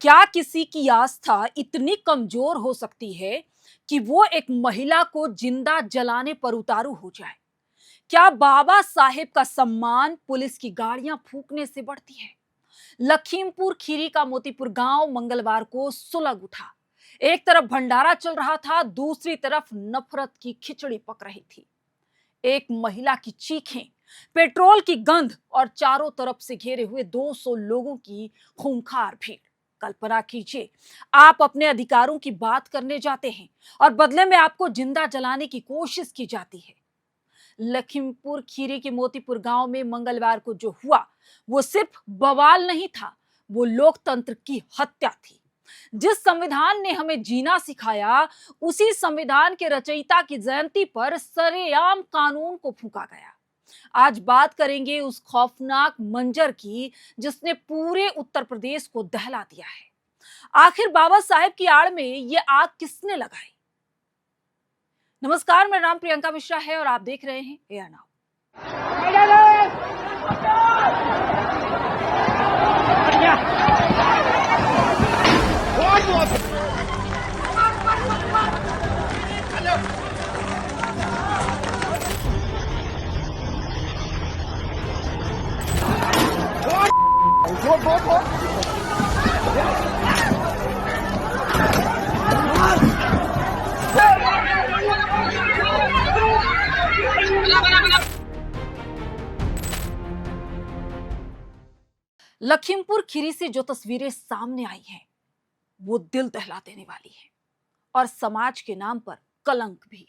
क्या किसी की आस्था इतनी कमजोर हो सकती है कि वो एक महिला को जिंदा जलाने पर उतारू हो जाए? क्या बाबा साहेब का सम्मान पुलिस की गाड़ियां फूंकने से बढ़ती है? लखीमपुर खीरी का मोतीपुर गांव मंगलवार को सुलग उठा। एक तरफ भंडारा चल रहा था, दूसरी तरफ नफरत की खिचड़ी पक रही थी। एक महिला की चीखें, पेट्रोल की गंध और चारों तरफ से घेरे हुए 200 लोगों की खूंखार भीड़। कल्पना कीजिए, आप अपने अधिकारों की बात करने जाते हैं और बदले में आपको जिंदा जलाने की कोशिश की जाती है। लखीमपुर खीरी के मोतीपुर गांव में मंगलवार को जो हुआ, वो सिर्फ बवाल नहीं था, वो लोकतंत्र की हत्या थी। जिस संविधान ने हमें जीना सिखाया, उसी संविधान के रचयिता की जयंती पर सरेआम कानून को फूंका गया। आज बात करेंगे उस खौफनाक मंजर की जिसने पूरे उत्तर प्रदेश को दहला दिया है। आखिर बाबा साहेब की आड़ में ये आग किसने लगाई? नमस्कार, मेरा नाम प्रियंका मिश्रा है और आप देख रहे हैं एयर नाउ। लखीमपुर खीरी से जो तस्वीरें सामने आई हैं, वो दिल दहला देने वाली है और समाज के नाम पर कलंक भी।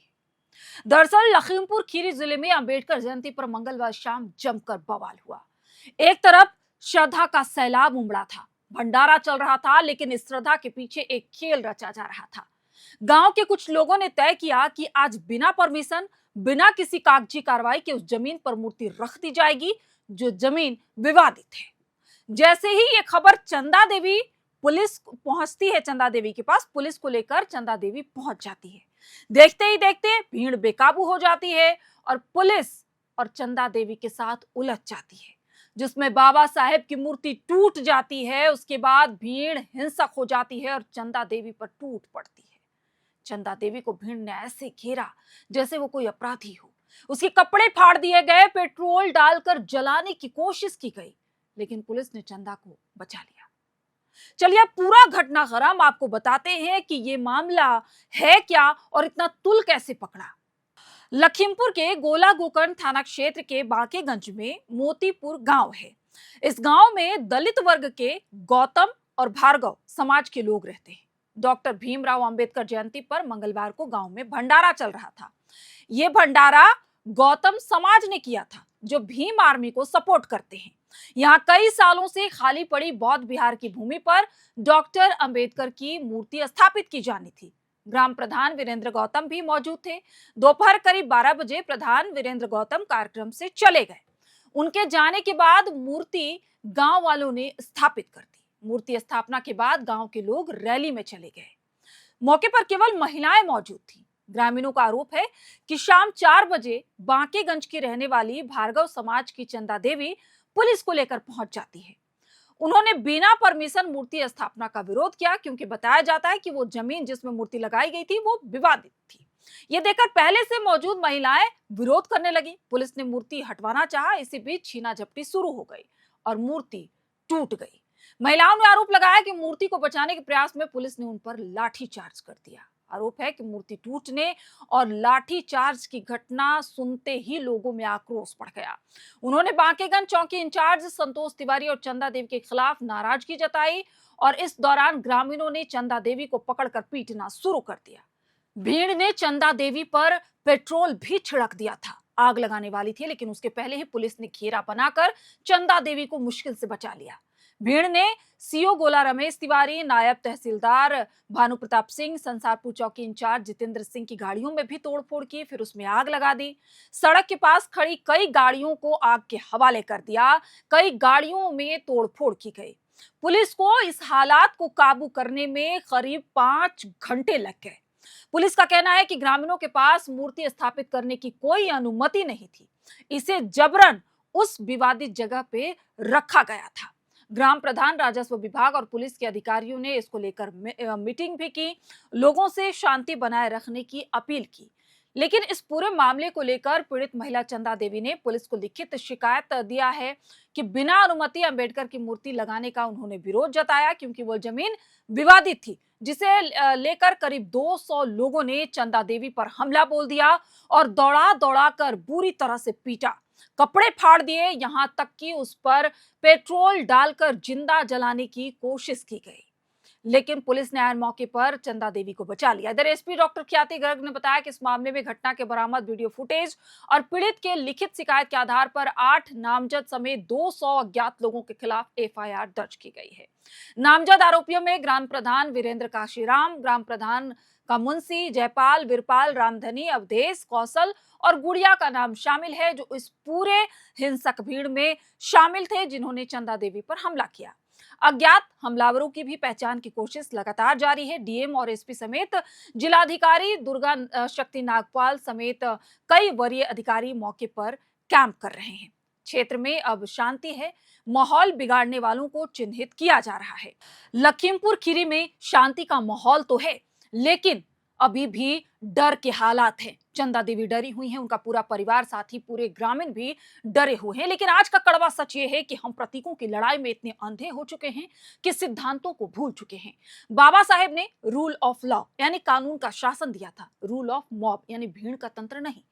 दरअसल लखीमपुर खीरी जिले में अंबेडकर जयंती पर मंगलवार शाम जमकर बवाल हुआ। एक तरफ श्रद्धा का सैलाब उमड़ा था, भंडारा चल रहा था, लेकिन इस श्रद्धा के पीछे एक खेल रचा जा रहा था। गांव के कुछ लोगों ने तय किया कि आज बिना परमिशन, बिना किसी कागजी कार्रवाई के उस जमीन पर मूर्ति रख दी जाएगी जो जमीन विवादित है। जैसे ही ये खबर चंदा देवी पुलिस पहुंचती है, चंदा देवी के पास, पुलिस को लेकर चंदा देवी पहुंच जाती है। देखते ही देखते भीड़ बेकाबू हो जाती है और पुलिस और चंदा देवी के साथ उलझ जाती है, जिसमें बाबा साहेब की मूर्ति टूट जाती है। उसके बाद भीड़ हिंसक हो जाती है और चंदा देवी पर टूट पड़ती है। चंदा देवी को भीड़ ने ऐसे घेरा जैसे वो कोई अपराधी हो। उसके कपड़े फाड़ दिए गए, पेट्रोल डालकर जलाने की कोशिश की गई, लेकिन पुलिस ने चंदा को बचा लिया। चलिए अब पूरा घटनाक्रम आपको बताते हैं कि ये मामला है क्या और इतना तुल कैसे पकड़ा। लखीमपुर के गोला गोकर्ण थाना क्षेत्र के बांकेगंज में मोतीपुर गांव है। इस गांव में दलित वर्ग के गौतम और भार्गव समाज के लोग रहते हैं। डॉक्टर भीमराव अंबेडकर जयंती पर मंगलवार को गांव में भंडारा चल रहा था। यह भंडारा गौतम समाज ने किया था, जो भीम आर्मी को सपोर्ट करते हैं। यहाँ कई सालों से खाली पड़ी बौद्ध विहार की भूमि पर डॉक्टर अंबेडकर की मूर्ति स्थापित की जानी थी। ग्राम प्रधान वीरेंद्र गौतम भी मौजूद थे। दोपहर करीब 12 बजे प्रधान वीरेंद्र गौतम कार्यक्रम से चले गए। उनके जाने के बाद मूर्ति गांव वालों ने स्थापित कर दी। मूर्ति स्थापना के बाद गांव के लोग रैली में चले गए। मौके पर केवल महिलाएं मौजूद थी। ग्रामीणों का आरोप है कि शाम 4 बजे बांकेगंज की रहने वाली भार्गव समाज की चंदा देवी पुलिस को लेकर पहुंच जाती है। उन्होंने बिना परमिशन मूर्ति स्थापना का विरोध किया, क्योंकि बताया जाता है कि वो जमीन जिसमें मूर्ति लगाई गई थी वो विवादित थी। ये देखकर पहले से मौजूद महिलाएं विरोध करने लगी। पुलिस ने मूर्ति हटवाना चाहा, इसी बीच छीना झपटी शुरू हो गई और मूर्ति टूट गई। महिलाओं ने आरोप लगाया कि मूर्ति को बचाने के प्रयास में पुलिस ने उन पर लाठीचार्ज कर दिया। आरोप है कि मूर्ति टूटने और लाठीचार्ज की घटना सुनते ही लोगों में आक्रोश बढ़ गया। उन्होंने बांकेगंज चौकी इंचार्ज संतोष तिवारी और चंदा देवी के खिलाफ नाराजगी जताई और इस दौरान ग्रामीणों ने चंदा देवी को पकड़कर पीटना शुरू कर दिया। भीड़ ने चंदा देवी पर पेट्रोल भी छिड़क दिया था। आग लगाने वाली थी, लेकिन उसके पहले ही पुलिस ने घेरा बनाकर चंदा देवी को मुश्किल से बचा लिया। भीड़ ने सीओ गोला रमेश तिवारी, नायब तहसीलदार भानु प्रताप सिंह, संसारपुर चौकी इंचार्ज जितेंद्र सिंह की गाड़ियों में भी तोड़फोड़ की, फिर उसमें आग लगा दी। सड़क के पास खड़ी कई गाड़ियों को आग के हवाले कर दिया। कई गाड़ियों में तोड़फोड़ की गई। पुलिस को इस हालात को काबू करने में करीब 5 घंटे लग गए। पुलिस का कहना है कि ग्रामीणों के पास मूर्ति स्थापित करने की कोई अनुमति नहीं थी। इसे जबरन उस विवादित जगह पे रखा गया था। ग्राम प्रधान, राजस्व विभाग और पुलिस के अधिकारियों ने इसको लेकर मीटिंग भी की, लोगों से शांति बनाए रखने की अपील की। लेकिन इस पूरे मामले को लेकर पीड़ित महिला चंदा देवी ने पुलिस को लिखित शिकायत दिया है कि बिना अनुमति अंबेडकर की मूर्ति लगाने का उन्होंने विरोध जताया, क्योंकि वो जमीन विवादित थी, जिसे लेकर करीब 200 लोगों ने चंदा देवी पर हमला बोल दिया और दौड़ा दौड़ा कर बुरी तरह से पीटा, कपड़े फाड़ दिए, यहां तक कि उस पर पेट्रोल डालकर जिंदा जलाने की कोशिश की गई। लेकिन पुलिस ने आन मौके पर चंदा देवी को बचा लिया। इधर एसपी डॉक्टर ख्याति गर्ग ने बताया कि इस मामले में घटना के बरामद वीडियो फुटेज और पीड़ित के लिखित शिकायत के आधार पर 8 नामजद समेत 200 अज्ञात लोगों के खिलाफ एफआईआर दर्ज की गई है। नामजद आरोपियों में ग्राम प्रधान वीरेंद्र काशीराम, ग्राम प्रधान का मुंशी जयपाल, वीरपाल, रामधनी, अवधेश, कौशल और गुड़िया का नाम शामिल है, जो इस पूरे हिंसक भीड़ में शामिल थे जिन्होंने चंदा देवी पर हमला किया। अज्ञात हमलावरों की भी पहचान की कोशिश लगातार जारी है। डीएम और एसपी समेत जिलाधिकारी दुर्गा शक्ति नागपाल समेत कई वरीय अधिकारी मौके पर कैंप कर रहे हैं। क्षेत्र में अब शांति है, माहौल बिगाड़ने वालों को चिन्हित किया जा रहा है। लखीमपुर खीरी में शांति का माहौल तो है, लेकिन अभी भी डर के हालात हैं। चंदा देवी डरी हुई हैं, उनका पूरा परिवार, साथ ही पूरे ग्रामीण भी डरे हुए हैं। लेकिन आज का कड़वा सच ये है कि हम प्रतीकों की लड़ाई में इतने अंधे हो चुके हैं कि सिद्धांतों को भूल चुके हैं। बाबा साहेब ने रूल ऑफ लॉ यानी कानून का शासन दिया था, रूल ऑफ मॉब यानी भीड़ का तंत्र नहीं।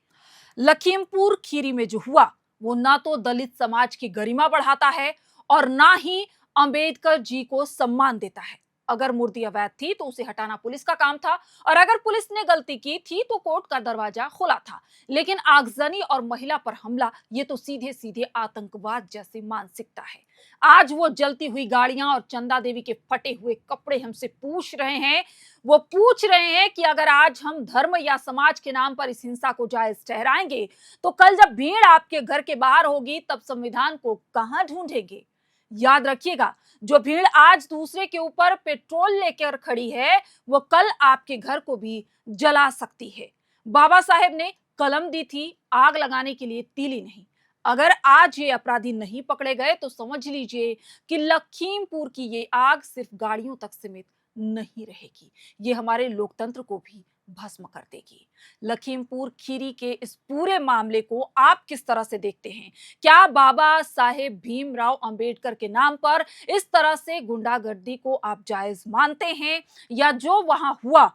लखीमपुर खीरी में जो हुआ वो ना तो दलित समाज की गरिमा बढ़ाता है और ना ही अंबेडकर जी को सम्मान देता है। अगर मूर्ति अवैध थी तो उसे हटाना पुलिस का काम था, और अगर पुलिस ने गलती की थी तो कोर्ट का दरवाजा खुला था। लेकिन आगजनी और महिला पर हमला, ये तो सीधे सीधे आतंकवाद जैसी मानसिकता है। आज वो जलती हुई गाड़ियां और चंदा देवी के फटे हुए कपड़े हमसे पूछ रहे हैं, वो पूछ रहे हैं कि अगर आज हम धर्म या समाज के नाम पर इस हिंसा को जायज ठहराएंगे तो कल जब भीड़ आपके घर के बाहर होगी तब संविधान को कहां ढूंढेंगे। याद रखिएगा, जो भीड़ आज दूसरे के ऊपर पेट्रोल लेकर खड़ी है वो कल आपके घर को भी जला सकती है। बाबा साहेब ने कलम दी थी, आग लगाने के लिए तीली नहीं। अगर आज ये अपराधी नहीं पकड़े गए तो समझ लीजिए कि लखीमपुर की ये आग सिर्फ गाड़ियों तक सीमित नहीं रहेगी, ये हमारे लोकतंत्र को भी भस्म कर देगी। लखीमपुर खीरी के इस पूरे मामले को आप किस तरह से देखते हैं? क्या बाबा साहेब भीमराव अंबेडकर के नाम पर इस तरह से गुंडागर्दी को आप जायज मानते हैं, या जो वहां हुआ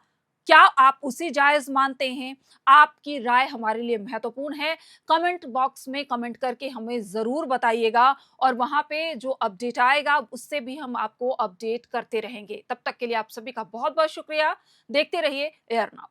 क्या आप उसे जायज मानते हैं? आपकी राय हमारे लिए महत्वपूर्ण है। कमेंट बॉक्स में कमेंट करके हमें जरूर बताइएगा, और वहां पे जो अपडेट आएगा उससे भी हम आपको अपडेट करते रहेंगे। तब तक के लिए आप सभी का बहुत बहुत शुक्रिया। देखते रहिए एयर नाउ।